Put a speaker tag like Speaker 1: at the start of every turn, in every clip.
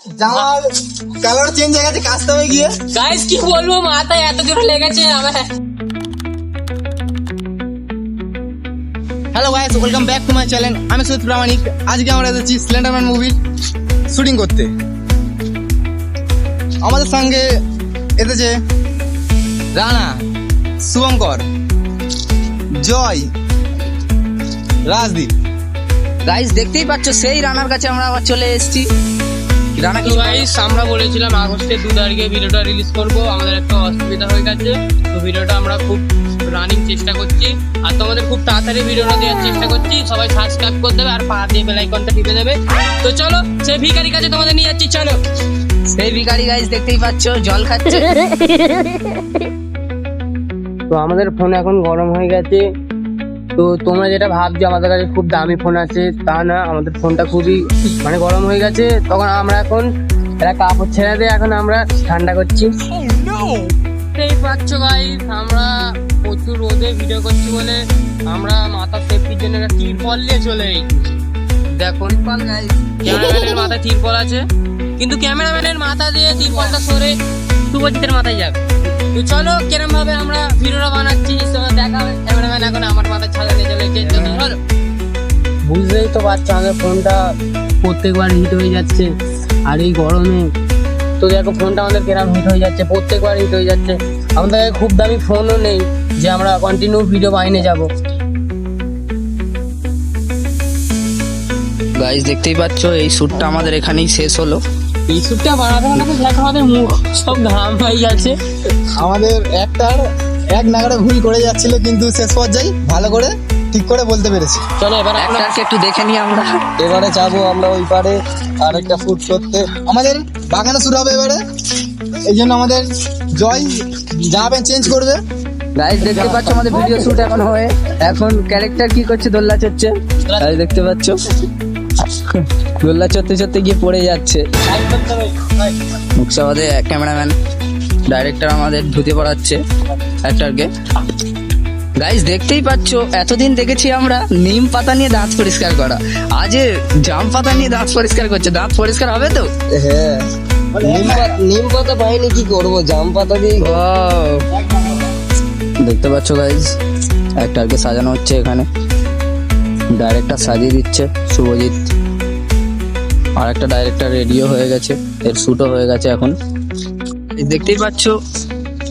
Speaker 1: জামার colour change হয়ে গেছে কাচতে হবে গিয়ে।
Speaker 2: গাইস কি বলবো, মাথায় এত জোরে লেগেছে আমার।
Speaker 1: Hello guys, welcome back to my channel. আমি সুজিত প্রামাণিক। আজকে আমরা এসেছি স্লেন্ডারম্যান মুভির শুটিং করতে। আমাদের সঙ্গে এসেছে রানা, শুভঙ্কর, জয়, রাজদীপ।
Speaker 3: গাইস দেখতেই পাচ্ছ সেই রানার কাছে আমরা আবার চলে এসেছি। রানা
Speaker 2: তো গাইস আমরা বলেছিলাম আগস্টের 2 তারিখে ভিডিওটা রিলিজ করব, আমাদের একটা অসুবিধা হয়ে গেছে। তো ভিডিওটা আমরা খুব রানিং চেষ্টা করছি আর তোমাদের খুব তাড়াতাড়ি ভিডিওটা দেওয়ার চেষ্টা করছি। সবাই সাবস্ক্রাইব করে দেবে আর পা দিয়ে বেল আইকনটা টিপে দেবে। তো চলো সেই ভিখারি কাছে তোমাদের নিয়ে যাচ্ছি, চলো।
Speaker 3: সেই ভিখারি গাইস দেখতেই পাচ্ছ জল খাচ্ছে।
Speaker 2: তো আমাদের ফোন এখন গরম হয়ে গেছে। তো তোমরা যেটা ভাবছো আমাদের কাছে খুব দামি ফোন আছে, তা না, আমাদের ফোনটা খুবই গরম হয়ে গেছে। তখন আমরা এখন একটা কাপড় ছেড়ে দিয়ে এখন আমরা ঠান্ডা করছি। দেখতেই পাচ্ছ গাইস, আমরা প্রচুর রোদে ভিডিও করছি বলে আমরা মাথা সেফটির জন্য একটা তিরপল নিয়ে চলে এসেছি। দেখুন ক্যামেরাম্যানের মাথায় তিরপল আছে, কিন্তু ক্যামেরাম্যানের মাথা দিয়ে তিরপলটা সরে শুভজিতের মাথায় যাবে। তো চলো কিরম ভাবে আমরা ভিডিওটা বানাচ্ছি দেখা হবে। ক্যামেরাম্যান এখন আমার মাথায় ছাড়া নিয়ে চলে গেছে। চলো, বুঝতেই তো পারছো আমাদের ফোনটা প্রত্যেকবার হিট হয়ে যাচ্ছে আর এই গরমে। তো দেখো ফোনটা আমাদের কিরম হিট হয়ে যাচ্ছে, প্রত্যেকবার হিট হয়ে যাচ্ছে। আমাদের খুব দামি ফোনও নেই যে আমরা কন্টিনিউ ভিডিও বাইনে যাবো।
Speaker 3: গাইস দেখতেই পাচ্ছ এই শ্যুটটা আমাদের এখানেই শেষ হলো।
Speaker 2: এই স্যুটটা বানাতে বানাতে দেখো আমাদের মুখ সব ঘাম হয়ে যাচ্ছে।
Speaker 1: আমাদের এক নাগাড়ে ভুল করে যাচ্ছিল, কিন্তু শেষ পর্যায়ে ভালো করে ঠিক করে বলতে পেরেছি।
Speaker 2: চলো এবার
Speaker 3: একটাকে একটু দেখে নিই আমরা।
Speaker 1: এবারে যাবো আমরা ওই পারে আরেকটা ফুট করতে। আমাদের বাগানে শুরু হবে এবারে, এই জন্য আমাদের জয় জামা প্যান্ট চেঞ্জ করবে।
Speaker 3: গাইস দেখতে পাচ্ছ আমাদের ভিডিও শুট এখন ক্যারেক্টার কি করছে, দোল্লা চড়ছে। গাইস দেখতে পাচ্ছ দোল্লা চড়তে চড়তে গিয়ে পড়ে যাচ্ছে। মুখসাবাদে ক্যামেরাম্যান ডাইরেক্টর আমাদের ধুতে পড়াচ্ছে অ্যাক্টরকে। গাইস দেখতেই পাচ্ছ এতদিন দেখেছি আমরা নিম পাতা নিয়ে দাঁত পরিষ্কার করা, আজ জাম পাতা নিয়ে দাঁত পরিষ্কার করছে। দাঁত পরিষ্কার হবে তো?
Speaker 1: হ্যাঁ, নিম পাতা পাইনি, কি করবো, জাম পাতা দিয়ে।
Speaker 3: দেখতে পাচ্ছ গাইস অ্যাক্টরকে সাজানো হচ্ছে এখানে। ডাইরেক্টর সাজিয়ে দিচ্ছে শুভজিৎ, আর একটা ডাইরেক্টর রেডিও হয়ে গেছে, এর শুটও হয়ে গেছে। এখন দেখতেই পাচ্ছ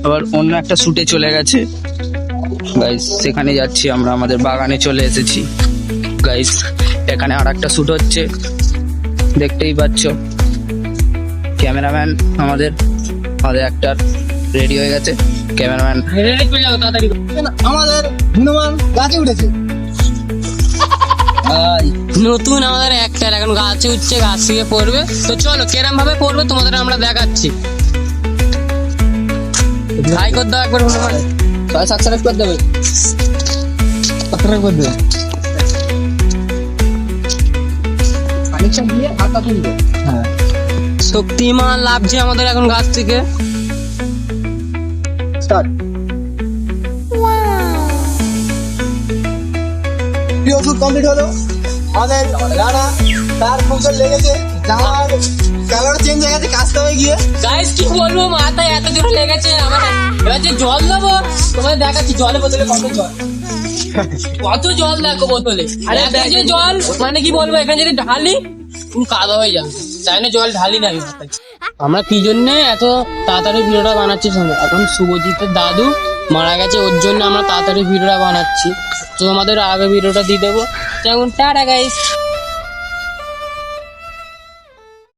Speaker 3: আবার অন্য একটা শুটে চলে গেছে। গাইস সেখানে যাচ্ছি আমরা, আমাদের বাগানে চলে এসেছি। গাইস এখানে আর একটা শুট হচ্ছে, দেখতেই পাচ্ছ। ক্যামেরাম্যান আমাদের অ্যাক্টর রেডি হয়ে গেছে। ক্যামেরাম্যান
Speaker 2: তাড়াতাড়ি।
Speaker 1: আমাদের হনুমান গাছে উঠেছে।
Speaker 2: নতুন আমাদের অ্যাক্টর এখন গাছে উঠছে, গাছ থেকে পড়বে। তো চলো কেরম ভাবে পড়বে তোমাদের আমরা দেখাচ্ছি। হাই কর দাও একবার হনুমান,
Speaker 1: সাবস্ক্রাইব করে দেবে, সাবস্ক্রাইব করে দেবে। কানেকশন দিয়ে হাতটা তুলবে। হ্যাঁ,
Speaker 2: শক্তিমান লাভছে আমাদের এখন গাছ থেকে।
Speaker 1: স্টার্ট। প্রিয় শুট কমপ্লিট হলো। আমাদের রানা তার ফুসল লেগেছে, জামার কালার চেঞ্জ হয়ে গেছে কাচতে হবে গিয়ে।
Speaker 2: গাইস কি বলবো, মাথায় এত জোরে লেগেছে আমার। এবার যে জল দেবো তোমাদের দেখাচ্ছি। জলে বোতলে কত জল দেখো বোতলে। আরে যে জল কি বলবো, এখানে যদি ঢালি কাদা হয়ে যাবে, তাই না জল ঢালি না আমি মাথায়। আমরা কি জন্য এত তাড়াতাড়ি ভিডিওটা বানাচ্ছি শোনো, এখন শুভজিতের দাদু মারা গেছে, ওর জন্য আমরা তাড়াতাড়ি ভিডিওটা বানাচ্ছি। তো তোমাদের আগে ভিডিওটা দিয়ে দেবো। যেমন টাটা গাইস।